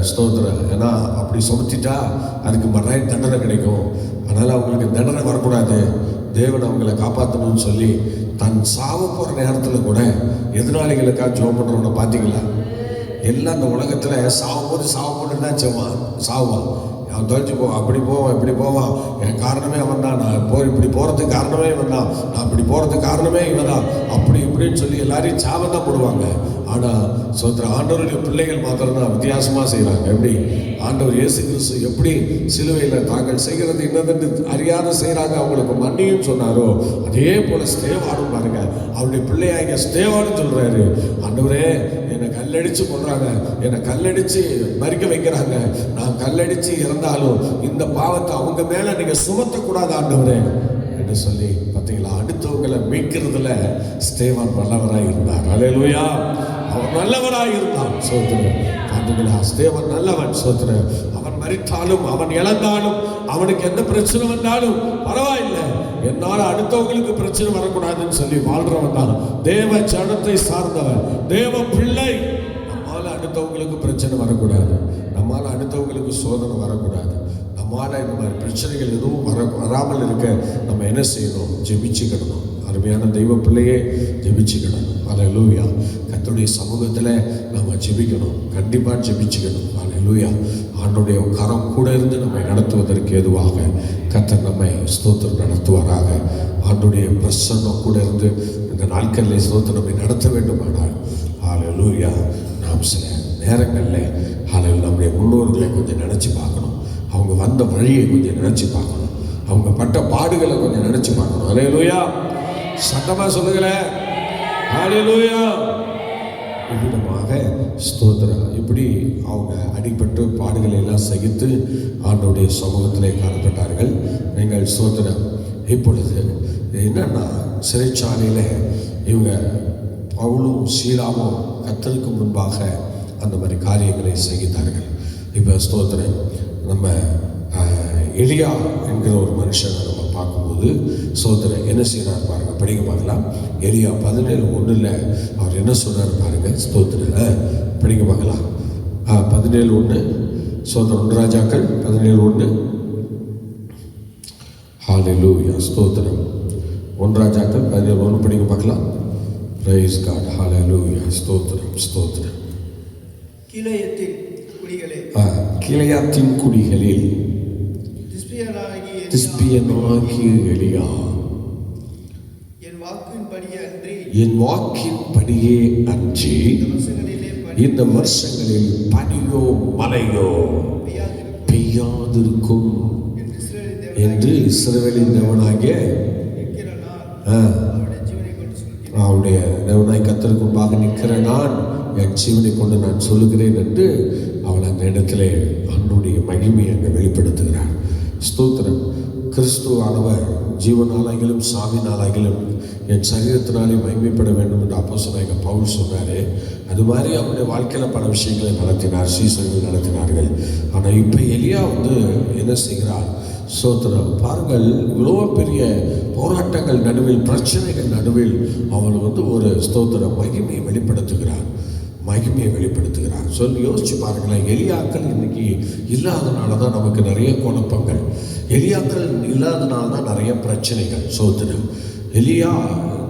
ஸ்தோத்திரம். ஏன்னா அப்படி சுமத்திட்டா அதுக்கு மரண தண்டனை கிடைக்கும். அதனால அவங்களுக்கு தண்டனை வரக்கூடாது, தேவன் அவங்களை காப்பாற்றணும்னு சொல்லி தன் சாவ போகிற நேரத்தில் கூட எதிராளிகளுக்காக ஜெபம் பண்ணுறவனை பார்த்தீங்களா? எல்லாம் அந்த உலகத்தில் சாவும்போது தான் சாவான். அவன் தொலைச்சி போவான், அப்படி போவான், இப்படி போவான். என் காரணமே அவன் தான், நான் இப்படி போகிறதுக்கு காரணமே இவன் தான், நான் இப்படி போகிறதுக்கு காரணமே இவன் தான், அப்படி இப்படின்னு சொல்லி எல்லாரையும் சாவம் தான் போடுவாங்க. ஆனால் ஆண்டவருடைய பிள்ளைகள் மாத்திரம் தான் வித்தியாசமாக செய்கிறாங்க. எப்படி ஆண்டவர் இயேசு கிறிஸ்து எப்படி சிலுவையில் தாங்கள் செய்கிறது இன்னதென்று அறியாத செய்கிறாங்க, அவங்களுக்கு மன்னியும் சொன்னாரோ, அதே போல் ஸ்தேவானும் பாருங்க, அவருடைய பிள்ளையாங்க ஸ்தேவானும் சொல்கிறாரு, ஆண்டவரே என்னை கல்லடிச்சு கொள்றாங்க, என்னை கல்லடிச்சு மறிக்க வைக்கிறாங்க, நான் கல்லடிச்சு இறந்தாலும் இந்த பாவத்தை அவங்க மேலே நீங்கள் சுமத்தக்கூடாது ஆண்டவரே என்று சொல்லி, பார்த்தீங்களா? அடுத்தவங்களை மீட்கிறதுல ஸ்தேவான் வல்லவராக இருந்தார். அல்லேலூயா! அவன் நல்லவராக இருந்தான். சோத்திரம். பார்த்தீங்களா? ஸ்தேவான் நல்லவன். சோத்திரம். அவன் மரித்தாலும் அவன் இழந்தாலும் அவனுக்கு எந்த பிரச்சனை வந்தாலும் பரவாயில்லை, என்னால் அடுத்தவங்களுக்கு பிரச்சனை வரக்கூடாதுன்னு சொல்லி வாழ்றவன் தான் தேவ ஜனத்தை சார்ந்தவன், தேவ பிள்ளை. நம்மால் அடுத்தவங்களுக்கு பிரச்சனை வரக்கூடாது, நம்மால் அடுத்தவங்களுக்கு சோதனை வரக்கூடாது, நம்மால் இந்த மாதிரி பிரச்சனைகள் எதுவும் வராமல் இருக்க நம்ம என்ன செய்யணும்? ஜெபிச்சுக்கிடணும். அருமையான தெய்வ பிள்ளையே ஜெபிச்சுக்கிடணும். அல்லேலூயா! கர்த்தருடைய சமூகத்தில் நம்ம ஜெபிக்கணும், கண்டிப்பாக ஜெபிச்சுக்கணும். அல்லேலூயா! ஆண்டவருடைய கரம் கூட இருந்து நம்மை நடத்துவதற்கு ஏதுவாக கர்த்தர் நம்மை ஸ்தோத்திரம் நடத்துவாராக. ஆண்டவருடைய பிரசன்னம் கூட இருந்து இந்த நாட்களில் ஸ்தோத்திரம் நம்மை நடத்த வேண்டுமானால், அல்லேலூயா, நாம் சில நேரங்களில் நம்முடைய முன்னோர்களை கொஞ்சம் நினச்சி பார்க்கணும், அவங்க வந்த வழியை கொஞ்சம் நினச்சி பார்க்கணும், அவங்க பட்ட பாடுகளை கொஞ்சம் நினச்சி பார்க்கணும். அல்லேலூயா! சத்தமாக சொல்லுங்களேன். அல்லேலூயா! இவ்விதமாக ஸ்தோத்திரம். இப்படி அவங்க அடிபட்டு பாடுகளை எல்லாம் சகித்து ஆண்டவருடைய சமூகத்திலே காணப்பட்டார்கள். நீங்கள் ஸ்தோத்திரம். இப்பொழுது என்னன்னா, சிறைச்சாலையில் இவங்க பவுலும் சீலாவும் கர்த்தருக்கு முன்பாக அந்த மாதிரி காரியங்களை செய்தார்கள். இப்போ ஸ்தோத்திரம். நம்ம எலியா என்கிற ஒரு மனுஷனை நம்ம பார்க்கும்போது ஸ்தோத்திரம் என்ன செய்யறாரு பாருங்க, படிக்க பார்க்கலாம். எலியா 17:1 அவர் என்ன சொல்றாரு பாருங்க. ஸ்தோத்திரம் படிக்க பார்க்கலாம். 17:1 ஸ்தோத்திரம். 1 ராஜாக்கள் 17:1. ஹல்லேலூயா! ஸ்தோத்திரம். 1 ராஜாக்கள் 17:1 படிக்க பார்க்கலாம். Praise God. ஹல்லேலூயா! ஸ்தோத்திரம், ஸ்தோத்திரம். கீலேயாத்தின் குடிகளில் திஸ்பியனாகிய எலியா என் வாக்கின்படியே அன்றி இந்த வருஷங்களில் பனியோ மழையோ பெய்யாதிருக்கும் என்று இஸ்ரவேலின் தேவனாகிய அவருடைய தேவனாய் கர்த்தருக்கு முன்பாக நிற்கிற நான் என் ஜீவனை கொண்டு நான் சொல்லுகிறேன் என்று அவள் அந்த இடத்திலே அவனுடைய மகிமையை அங்கே வெளிப்படுத்துகிறார். ஸ்தோத்திரம். கிறிஸ்துவானவர் ஜீவனாலாகிலும் சாவினாலாகிலும் என் சரீரத்தினாலே மகிமைப்பட வேண்டும் என்று அப்போஸ்தலனாகிய பவுல் சொன்னார். அது மாதிரி அவருடைய வாழ்க்கையில் பல விஷயங்களை நடத்தினார், சீசர்கள் நடத்தினார்கள். ஆனால் இப்போ எலியா என்ன செய்கிறார்? ஸ்தோத்திரம். பாருங்கள், இவ்வளோ பெரிய போராட்டங்கள் நடுவில், பிரச்சனைகள் நடுவில் அவர் ஒரு ஸ்தோத்திரம் மகிமையை வெளிப்படுத்துகிறார். சொல்லி யோசிச்சு பாருங்களேன். எலியாக்கள் இன்னைக்கு இல்லாதனால தான் நமக்கு நிறைய குழப்பங்கள், எலியாக்கள் இல்லாதனால தான் நிறைய பிரச்சனைகள். ஸ்தோத்திரம். எலியா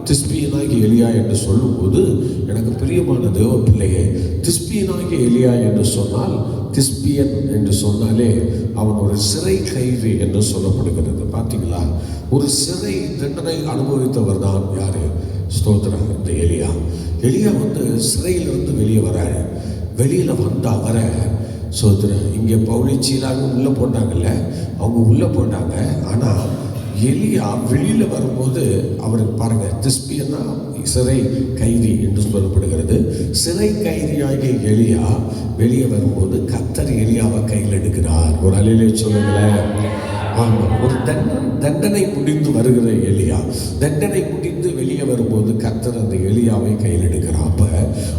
திஸ்பியனாகி எலியா என்று சொல்லும்போது எனக்கு பிரியமான தேவ பிள்ளையே, திஸ்பியனாகி எலியா என்று சொன்னால், திஸ்பியன் என்று சொன்னாலே அவன் ஒரு சிறை கைதி என்று சொல்லப்படுகிறது. பார்த்தீங்களா? ஒரு சிறை தண்டனை அனுபவித்தவர் தான் யாரு? ஸ்தோத்திரம். இந்த எலியா சிறையிலிருந்து வெளியே வராரு. வெளியில் வந்த அவரை ஸ்தோத்திரம் இங்கே பவுலிச்சீலாக உள்ளே போட்டாங்கல்ல, அவங்க உள்ளே போட்டாங்க. ஆனால் எலியா வெளியில் வரும்போது அவருக்கு பாருங்கள், திஸ்பியன்னா சிறை கைதி என்று சொல்லப்படுகிறது. சிறை கைதியாகிய எலியா வெளியே வரும்போது கர்த்தர் எலியாவை கையில் எடுக்கிறார். ஒரு அலையிலே சொல்லுங்களேன். ஆமாம், ஒரு தண்டனை முடிந்து வருகிற எலியா, தண்டனை முடிந்து வெளியே வரும்போது கர்த்தர் அந்த எலியாவை கையில் எடுக்கிறார். அப்போ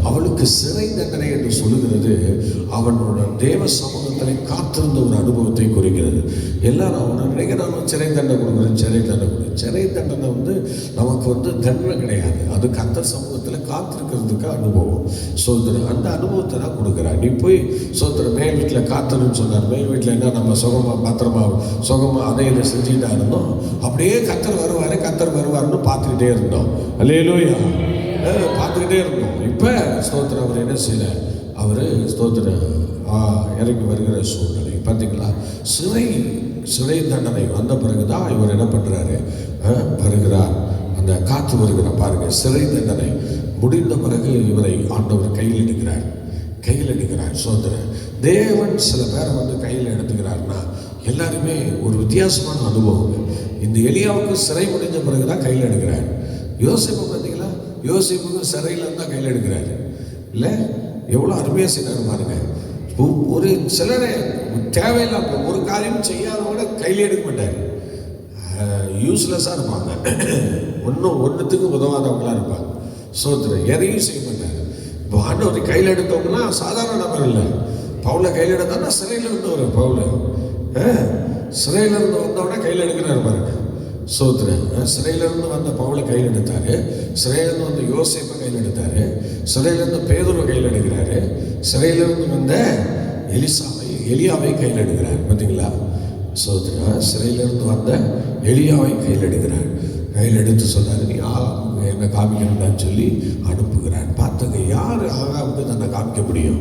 அவளுக்கு சிறை தண்டனை என்று சொல்லுகிறது அவனோட தேவ சமூகத்தில் காத்திருந்த ஒரு அனுபவத்தை குறிக்கிறது. எல்லாரும் அவனை நினைக்கிறானோ சிறை தண்டனை கொடுக்குறேன், சிறை தண்டனை நமக்கு தண்டனை கிடையாது. அது கர்த்தர் சமூகத்தில் காத்திருக்கிறதுக்கு அனுபவம். சோதரன் அந்த அனுபவத்தை தான் கொடுக்குறான். நீ போய் சோதரன் மேல் வீட்டில் காத்தணும்னு சொன்னார். மேல் வீட்டில் என்ன நம்ம சுகமாக பத்திரமா அதை இதை செஞ்சுக்கிட்டா இருந்தோம். அப்படியே கர்த்தர் வருவார்னு பார்த்துக்கிட்டே இருந்தோம். அல்லேலூயா, பார்த்துக்கிட்டே இருந்தோம். இப்போ ஸ்தோத்திரம் அவர் என்ன செய்யல, அவர் ஸ்தோத்திரம் இறங்கி வருகிற சூழ்நிலை. பார்த்தீங்களா? சிறை தண்டனை வந்த பிறகுதான் இவர் என்ன பண்ணுறாரு, வருகிறார். அந்த காற்று வருகிறார். பாருங்கள், சிறை தண்டனை முடிந்த பிறகு இவரை ஆண்டவர் கையில் எடுக்கிறார். சோதரன் தேவன் சில பேரை கையில் எடுத்துக்கிறார்னா எல்லாருமே ஒரு வித்தியாசமான அனுபவம். இந்த எலியாவுக்கு சிறை முடிஞ்ச பிறகுதான் கையில் எடுக்கிறார். யோசிப்பு பார்த்தீங்களா? யோசிப்புக்கு சிறையில் இருந்தால் கையில் எடுக்கிறாரு. இல்லை, எவ்வளோ அருமையாக செய்யறாரு பாருங்க. ஒரு சிலரை தேவையில்லாம ஒரு காரியம் செய்யாதவங்க கையில் எடுக்க மாட்டார். யூஸ்லெஸ்ஸாக இருப்பாங்க, ஒன்றுத்துக்கு உதவாதவங்களாக இருப்பாங்க. சோதரன் எதையும் செய்ய மாட்டார். இப்போ ஆண்டவரை கையில் எடுத்தவங்கன்னா சாதாரண நபர் இல்லை. பவுலை கையில் எடுத்தான்னா சிறையில் இருந்தவர். பவுல் சிறையிலிருந்து வந்தவொடனே கையில் எடுக்கிறார் பாருங்க. சோதரன் சிறையிலிருந்து வந்த பவுலை கையில் எடுத்தாரு. சிறையிலிருந்து வந்த யோசேப்பை கையில் எடுத்தாரு. சிறையிலிருந்து பேதுருவை கையில் எடுக்கிறாரு. சிறையிலிருந்து வந்த எலியாவை கையில் எடுக்கிறார். பார்த்தீங்களா? சோதரன் சிறையிலிருந்து வந்த எலியாவை கையில் எடுக்கிறார். கையில் எடுத்து சொன்னார், நீ என்னை காமிக்கணும்னு சொல்லி அனுப்புகிறார். பார்த்துங்க, யார் ஆகாவுக்கு தன்னை காமிக்க முடியும்?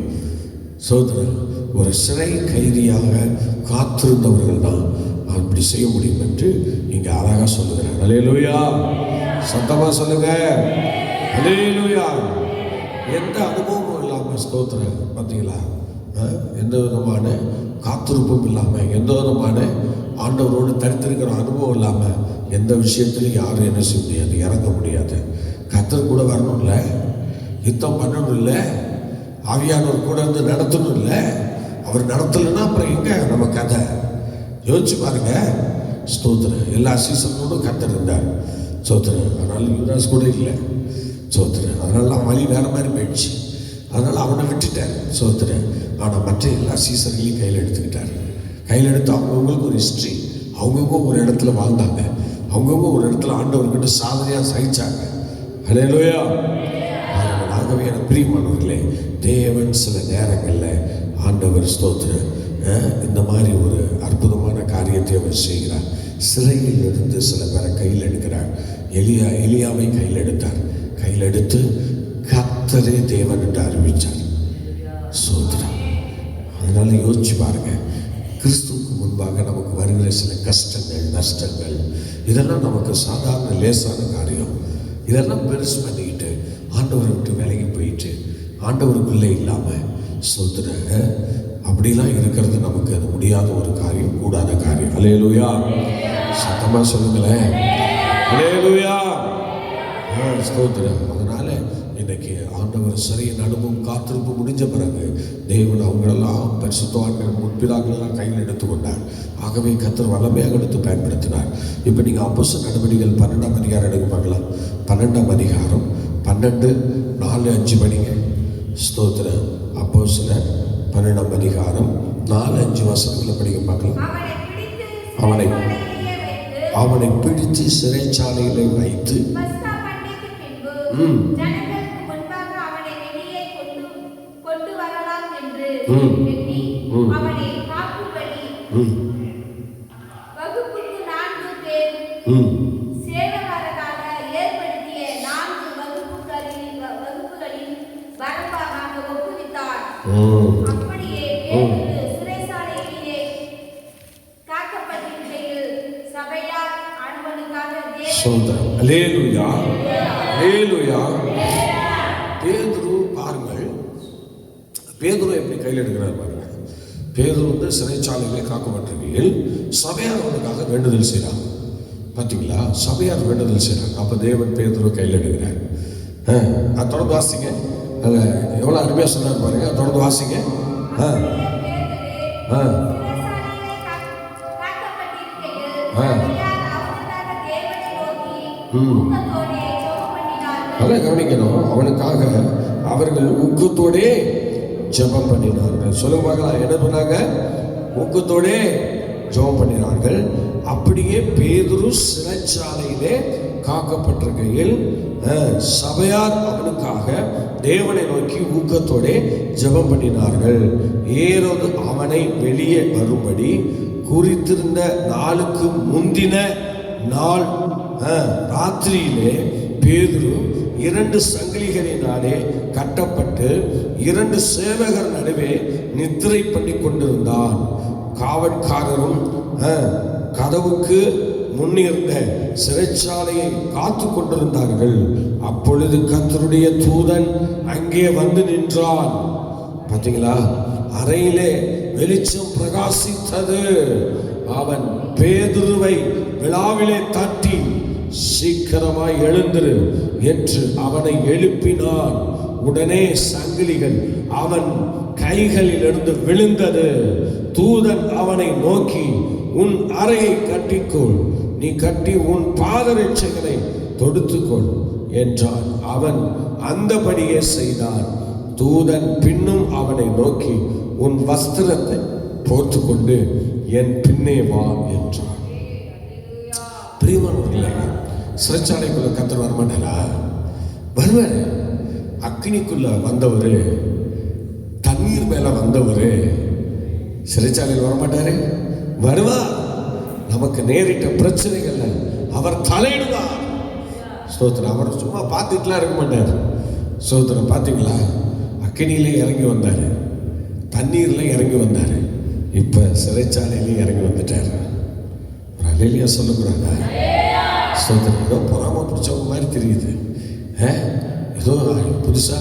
சோதரன் ஒரு சிறை கைதியாக காத்திருந்தவர்கள் தான் அப்படி செய்ய முடியும் என்று இங்கே அழகாக சொல்லுகிறார். அல்லேலூயா, சத்தமாக சொல்லுங்க. அல்லேலூயா. எந்த அனுபவமும் இல்லாமல் ஸ்தோத்திரம். பார்த்தீங்களா? எந்த விதமான காத்திருப்பும் இல்லாமல், எந்த விதமான ஆண்டவரோடு தடுத்திருக்கிற அனுபவம் இல்லாமல் எந்த விஷயத்திலையும் யாரும் என்ன செய்ய முடியாது, இறங்க முடியாது. கர்த்தர் கூட வரணும் இல்லை, யுத்தம் பண்ணணும் இல்லை, ஆவியானவர் கூட இருந்து நடத்தணும் இல்லை. அவர் நடத்தலைன்னா அப்புறம் எங்க நம்ம கதை? யோசிச்சு பாருங்க. ஸ்தோத்திரம். எல்லா சீசனோடும் கர்த்தர் இருந்தார். சோத்திரம். அதனால யுவராஜ் கூட இல்லை. சோத்திரம். அதனால வழி வேற மாதிரி போயிடுச்சு. அதனால அவனை விட்டுட்டார். சோத்திரம். ஆனால் மற்ற எல்லா சீசர்களையும் கையில் எடுத்துக்கிட்டார். கையில் எடுத்து அவங்கவுங்களுக்கு ஒரு ஹிஸ்ட்ரி, அவங்கவுங்க ஒரு இடத்துல வாழ்ந்தாங்க, அவங்கவுங்க ஒரு இடத்துல ஆண்டவர்கிட்ட சாதனையாக சகிச்சாங்க. அல்லேலூயா. ஆகவே எனக்கு பிரியமானவர்களே, தேவன் சில நேரங்களில் ஆண்டவர் ஸ்தோத்திரம் இந்த மாதிரி ஒரு அற்புதமான காரியத்தை அவர் செய்கிறார். சிறையில் இருந்து சில பேரை கையில் எடுக்கிறார். எலியாவை கையில் எடுத்தார். கையில் எடுத்து கர்த்தரே தேவன் என்று அறிவித்தார். ஸ்தோத்திரம். அதனால யோசிச்சு பாருங்க, கிறிஸ்துவுக்கு முன்பாக நமக்கு வருகிற சில கஷ்டங்கள், நஷ்டங்கள், இதெல்லாம் நமக்கு சாதாரண லேசான காரியம். இதெல்லாம் பெருசு பண்ணிக்கிட்டு ஆண்டவரை விட்டு விலகி போயிட்டு ஆண்டவருக்குள்ளே இல்லாமல் சொல்கிற அப்படிலாம் இருக்கிறது நமக்கு அது முடியாத ஒரு காரியம், கூடாத காரியம். அல்லேலூயா. சத்தமாக சொல்லுங்களேன். அல்லேலூயா. ஸ்தோத்திரம். அதனால இன்னைக்கு ஆண்டவர் ஆண்டவர் சிறையின் அனுபவம் காத்திருப்பு முடிஞ்ச பிறகு தேவன் அவங்களெல்லாம் பரிசுத்தவான்கள் முற்பிதாக்களெல்லாம் கையில் எடுத்துக்கொண்டார். ஆகவே கர்த்தர் வல்லமையாக எடுத்து பயன்படுத்தினார். இப்போ நீங்கள் அப்போஸ்தலர் நடவடிக்கைகள் 12ஆம் அதிகாரம் எடுக்க பார்க்கலாம். 12ஆம் அதிகாரம் 12, 4, 5 படிங்க. ஸ்தோத்திரம். அப்போஸ்தலர் 12ஆம் அதிகாரம் 4, 5 வசனங்களை படிக்க பார்க்கலாம். அவனை பிடித்து சிறைச்சாலையிலே வைத்து பஸ்கா பண்டிகைக்கு பின்பு ஜனங்களுக்கு முன்பாக அவனை வெளியே கொண்டு வரலாம் என்று எண்ணி அவனை காக்கும்படி வகுப்புக்கு 4 பேர் சேவகராக ஏற்படுத்திய 4 வகுப்புகளின் வரம்பாக ஒப்புவித்தார். அப்படியே பேதுரு சிறைச்சாலையிலே காக்கப்பட்டிருக்கையில் சபையார் அவனுக்காக சோதரம். அல்லேலூயா, அல்லேலூயா. பேதுரு பாருங்கள், பேதுரு எப்படி கையில் எடுக்கிறார் பாருங்க. பேதுரு சிறைச்சாலையிலே காக்கப்பட்டிருக்கையில் சபையார் அவனுக்காக வேண்டுதல் செய்கிறாங்க. பார்த்தீங்களா, சபையார் வேண்டுதல் செய்கிறாங்க. அப்போ தேவன் பேதுரு கையில் எடுக்கிறார். தொடர்ந்து வாசிங்க. அதில் எவ்வளோ அருமையாக சொன்னார் பாருங்க. தொடர்ந்து வாசிங்க. நல்லா கவனிக்கணும். அவனுக்காக அவர்கள் ஊக்கத்தோடே ஜெபம் பண்ணினார்கள். சொல்லுவாங்களா, என்ன பண்ணாங்க? ஊக்கத்தோடே ஜெபம் பண்ணினார்கள். அப்படியே பேதுரு சிறைச்சாலையிலே காக்கப்பட்டிருக்கையில் சபையார் அவனுக்காக தேவனை நோக்கி ஊக்கத்தோடே ஜெபம் பண்ணினார்கள். ஏரோது அவனை வெளியே வரும்படி குறித்திருந்த நாளுக்கு முந்தின நாள் ராத்திரியிலே பேதுரு 2 சங்கிலிகளினாலே கட்டப்பட்டு 2 சேவகர் நடுவே நித்திரை பண்ணி கொண்டிருந்தான். காவற்காரரும் கதவுக்கு முன்னிருந்த சிறைச்சாலையை காத்து கொண்டிருந்தார்கள். அப்பொழுது கர்த்தருடைய தூதன் அங்கே வந்து நின்றான். பார்த்தீங்களா, அறையிலே வெளிச்சம் பிரகாசித்தது. அவன் பேதுருவை விழாவிலே தட்டி சீக்கிரமாய் எழுந்திரு என்று அவனை எழுப்பினான். உடனே சங்கிலிகள் அவன் கைகளில் இருந்து விழுந்தது. தூதன் அவனை நோக்கி, உன் அறையை கட்டிக்கொள், நீ கட்டி உன் பாதரட்சைகளை தொடுத்துக்கொள் என்றான். அவன் அந்தபடியே செய்தான். தூதன் பின்னும் அவனை நோக்கி, உன் வஸ்திரத்தை போர்த்துக்கொண்டு என் பின்னே வா என்றான். பிரியமானவர்களே, சிறைச்சாலைக்குள்ள கர்த்தர் வரமாட்டாரா? வருவாரு. அக்னிக்குள்ள வந்தவர், தண்ணீர் மேல வந்தவர் சிறைச்சாலையில் வரமாட்டாரு? வருவார். நமக்கு நேரிட்ட பிரச்சனைகள்ல அவர் தலையிடுவார். ஸ்தோத்திரம். அவர் சும்மா பார்த்துட்டுலாம் இருக்க மாட்டார். ஸ்தோத்திரம். பார்த்தீங்களா, அக்னியிலே இறங்கி வந்தார், தண்ணீர்ல இறங்கி வந்தார், இப்ப சிறைச்சாலையிலே இறங்கி வந்துட்டார். ஒரு அல்லேலூயா சொல்லுகிறாங்க. ஸ்தோத்திரம். ஏதோ பொறாம பிடிச்சவங்க மாதிரி தெரியுது. ஏதோ புதுசா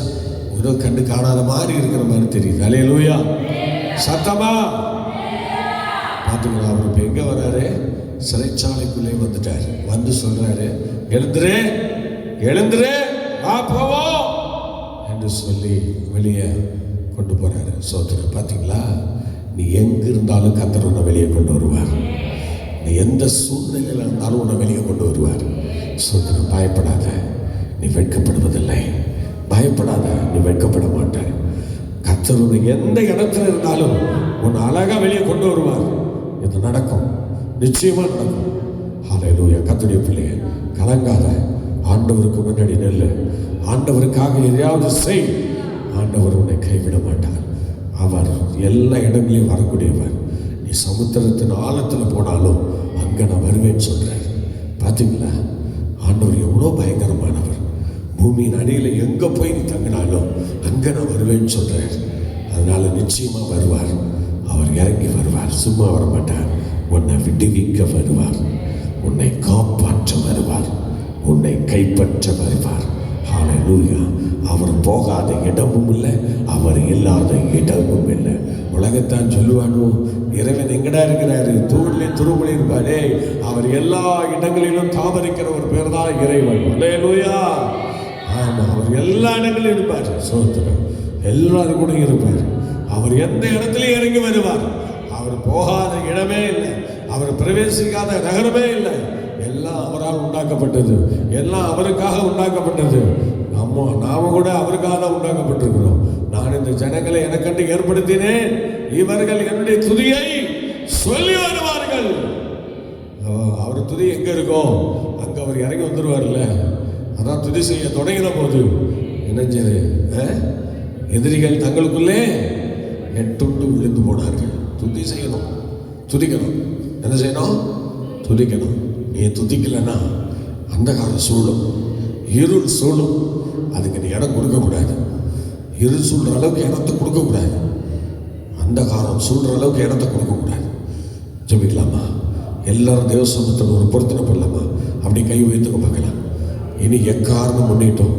ஏதோ கண்டு காணாத மாதிரி இருக்கிற மாதிரி தெரியுது. அல்லேலூயா. சத்தமா பார்த்தீங்களா? அவர் இப்போ எங்கே வர்றாரு? சிறைச்சாலைக்குள்ளே வந்துட்டார். வந்து சொல்றாரு, எழுந்துரு எழுந்துரு, வா போவோம் என்று சொல்லி வெளியே கொண்டு போறாரு. சோதனை. பார்த்தீங்களா, நீ எங்க இருந்தாலும் கர்த்தர் உன்னை வெளியே கொண்டு வருவார். நீ எந்த சூழ்நிலையில் இருந்தாலும் உன்னை வெளியே கொண்டு வருவார். சோதனை. பயப்படாத, நீ வெட்கப்படுவதில்லை. பயப்படாத, நீ வெட்கப்பட மாட்டாய். கர்த்தர் உன்னை எந்த இடத்துல இருந்தாலும் உன்னை அழகா வெளியே கொண்டு வருவார். இது நடக்கும், நிச்சயமா நடக்கும். ஹல்லேலூயா. கர்த்தருடைய பிள்ளையே, கலங்காத. ஆண்டவருக்கு முன்னாடி நெல்லு. ஆண்டவருக்காக எதையாவது செய். ஆண்டவர் உன்னை கைவிட மாட்டார். அவர் எல்லா இடங்களையும் வரக்கூடியவர். நீ சமுத்திரத்தின் ஆழத்தில் போனாலும் அங்கே நான் வருவேன்னு சொல்றார். பார்த்தீங்களா, ஆண்டவர் எவ்வளோ பயங்கரமானவர். பூமியின் அடியில் எங்கே போய் நீ தங்கினாலும் அங்கே நான் வருவேன்னு சொல்றார். அதனால நிச்சயமா வருவார். அவர் இறங்கி வருவார். சும்மா வரமாட்டார். உன்னை விடுவிக்க வருவார். உன்னை காப்பாற்ற வருவார். உன்னை கைப்பற்ற வருவார். ஹல்லேலூயா. அவர் போகாத இடமும் இல்லை, அவர் இல்லாத இடமும் இல்லை. உலகத்தான் சொல்லுவானோ, இறைவன் எங்கடா இருக்கிறாரு? தூண்லே துருமொழி இருப்பாரே. அவர் எல்லா இடங்களிலும் தாமரிக்கிற ஒரு பேர் தான் இறைவன். ஹல்லேலூயா. ஆமா, அவர் எல்லா இடங்களிலும் இருப்பார். சோத்திரம். எல்லாரும் கூட இருப்பார். அவர் எந்த இடத்துலையும் இறங்கி வருவார். அவர் போகாத இடமே இல்லை, அவர் பிரவேசிக்காத நகரமே இல்லை. எல்லாம் அவரால் உண்டாக்கப்பட்டது, எல்லாம் அவருக்காக உண்டாக்கப்பட்டது. நாம கூட அவருக்காக தான் உண்டாக்கப்பட்டிருக்கிறோம். நான் இந்த ஜனங்களை எனக்கண்டு ஏற்படுத்தினேன், இவர்கள் என்னுடைய துதியை சொல்லி வருவார்கள். அவர் துதி எங்க இருக்கோ அங்க அவர் இறங்கி வந்துருவார்ல. அதான் துதி செய்ய தொடங்கின போது என்ன எதிரிகள் தங்களுக்குள்ளே நெட்டுண்டு விழுந்து போனார்கள். துதி செய்யணும், துதிக்கணும். என்ன செய்யணும்? துதிக்கணும். நீ துதிக்கலன்னா அந்தகாரம் சூழும், இருள் சூழும். அதுக்கு நீ இடம் கொடுக்கக்கூடாது. இருள் சூழ்ற அளவுக்கு இடத்தை கொடுக்கக்கூடாது. அந்தகாரம் சூழ்ற அளவுக்கு இடத்தை கொடுக்கக்கூடாது. ஜெபிக்கலாமா? எல்லாரும் தேவசமத்தில் ஒரு பொருத்தனை பண்ணலாமா? அப்படி கை வைத்துக்க பார்க்கலாம். இனி எக்காரணம் முன்னிட்டோம்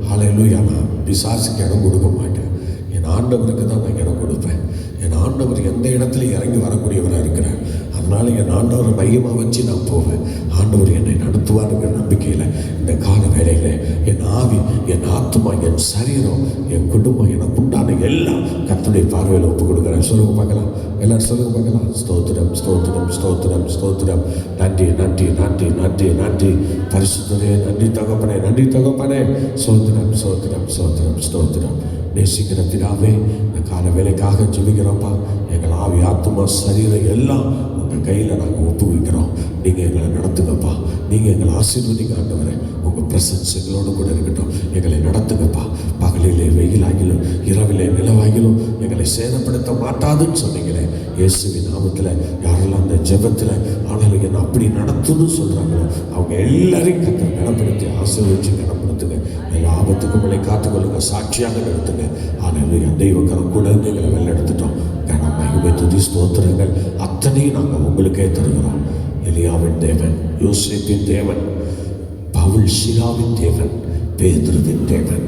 ஹல்லேலூயா, நான் பிசாசுக்கு இடம் கொடுக்க மாட்டேன். என் ஆண்டவருக்கு தான் நான் இடம் கொடுப்பேன். என் ஆண்டவர் எந்த இடத்துல இறங்கி வரக்கூடியவராக இருக்கிறார். அதனால என் ஆண்டவரை மையமாக வச்சு நான் போவேன். ஆண்டவர் என்னை நடத்துவாருங்கிற நம்பிக்கையில் இந்த கால வேளையில் என் ஆவி, என் ஆத்மா, என் சரீரம், என் குடும்பம், எனக்கு உண்டான எல்லாம் கர்த்தருடைய பார்வையில் ஒப்பு கொடுக்குறேன். சொல்லுங்க பார்க்கலாம், எல்லாரும் சொல்லுங்க பார்க்கலாம். ஸ்தோத்திரம், ஸ்தோத்திரம், ஸ்தோத்திரம், ஸ்தோத்திரம். நன்றி, நன்றி, நன்றி, நன்றி, நன்றி பரிசுத்தரே, நன்றி தகப்பனே, நன்றி தகப்பனே. ஸ்தோத்திரம், ஸ்தோத்திரம், ஸ்தோத்திரம், ஸ்தோத்திரம். நேசிக்கிற பிதாவே, இந்த கால வேலைக்காக ஜெபிக்கிறோம்ப்பா. எங்கள் ஆவி, ஆத்மா, சரீரம் எல்லாம் உங்கள் கையில் நாங்கள் ஒப்புவிக்கிறோம். நீங்கள் எங்களை நடத்துங்கப்பா. நீங்கள் எங்களை ஆசீர்வதிங்க ஆண்டவரே. உங்கள் பிரசன்ஸ் எங்களோடு கூட இருக்கட்டும். எங்களை நடத்துங்கப்பா. பகலிலே வெயிலாகிலும் இரவிலே நிலவாகிலும் எங்களை சேதப்படுத்த மாட்டாதுன்னு சொன்னீங்களே. இயேசுவின் நாமத்தில் யாரெல்லாம் அந்த ஜெபத்தில் ஆனாலும் என்ன அப்படி நடத்துன்னு சொல்கிறாங்களோ அவங்க எல்லாரையும் கர்த்தர் கனப்படுத்தி ஆசீர்வதிச்சு கனப்படுத்துங்க. எல்லா ஆபத்துக்கும் எங்களை காத்துக்கொள்ளுங்க, சாட்சியாக நிறுத்துங்க. ஆனால் தெய்வக்கரம் கூட எங்களை வெள்ள எடுத்துட்டோம். கனம், மகிமை, துதி, ஸ்தோத்திரங்கள் அத்தனையும் நாங்கள் உங்களுக்கே தருகிறோம். எலியாவின் தேவன், யோசேப்பின் தேவன், பவுல் சிலாவின் தேவன், பேதுருவின் தேவன்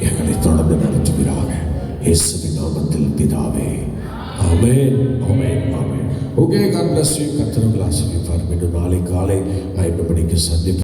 எங்களை தொடர்ந்து நடத்துகிறாங்க. இயேசுவின் நாமத்தில் பிதாவே, ஆமென், ஆமென், ஆமென். Okay, God bless you. கர்த்தர் உங்களை ஆசீர்வதிப்பார். மீண்டும் நாளை காலை 5 மணிக்கு சந்திப்போம்.